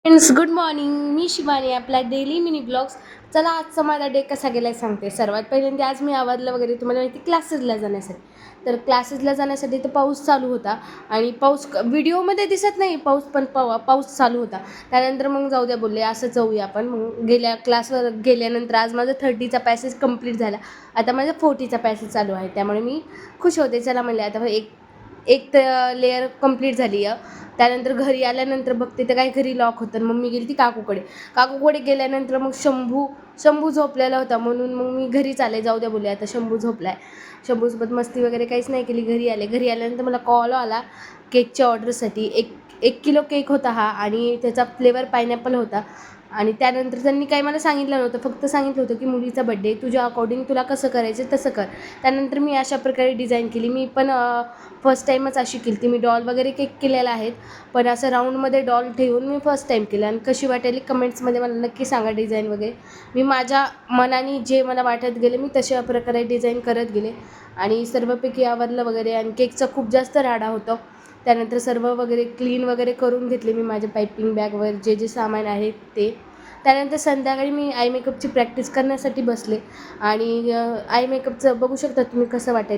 Friends, good morning. मी शिवानी, आपला daily mini blogs. चला, आजचा माझा डे कसा गेला सांगते. सर्वात पहिल्यांदा आज मी आवरलं वगैरे, तुम्हाला माहिती क्लासेसला जाण्यासाठी. तर क्लासेसला जाण्यासाठी तर पाऊस चालू होता आणि पाऊस व्हिडिओमध्ये दिसत नाही पाऊस, पण पाऊस चालू होता. त्यानंतर मग जाऊ द्या बोलले, असं जाऊया आपण. मग क्लासवर गेल्यानंतर आज माझा 30चा पॅसेज कंप्लीट झाला. आता माझा 40चा पॅसेज चालू आहे, त्यामुळे मी खुश होते. चला म्हणले, आता एक एक तर लेअर कंप्लीट झाली आहे. त्यानंतर घरी आल्यानंतर बघते तर काही घरी लॉक होतं. मग मी गेली ती काकूकडे गेल्यानंतर मग शंभू झोपलेला होता, म्हणून मग मी घरीच आले. जाऊ द्या बोलले, आता शंभू झोपला आहे. शंभूसोबत मस्ती वगैरे काहीच नाही केली. घरी आल्यानंतर मला कॉल आला केकच्या ऑर्डरसाठी. एक किलो केक होता हा, आणि त्याचा फ्लेवर पायनॅपल होता. आणि त्यानंतर त्यांनी काही मला सांगितलं नव्हतं, फक्त सांगितलं होतं की मुलीचा बड्डे, तुझ्या अकॉर्डिंग तुला कसं करायचं तसं कर. त्यानंतर मी अशा प्रकारे डिझाईन केली. मी पण फर्स्ट टाईमच अशी केली ती. मी डॉल वगैरे केक केलेला आहेत, पण असं राऊंडमध्ये डॉल ठेवून मी फर्स्ट टाईम केलं. आणि कशी वाटेली कमेंट्समध्ये मला नक्की सांगा डिझाईन वगैरे. मी माझ्या मनाने जे मला वाटत गेले मी तशा प्रकारे डिझाईन करत गेले. आणि सर्वपैकी आवरलं वगैरे. आणि केकचा खूप जास्त राडा होता. त्यानंतर सर्व वगैरे क्लीन वगैरे करून घेतले मी, माझे पायपिंग बॅगवर जे सामान आहे ते. त्यानंतर संध्याकाळी मी आय मेकअपची प्रॅक्टिस करण्यासाठी बसले. आणि आय मेकअपचं बघू शकता तुम्ही कसं वाटेल.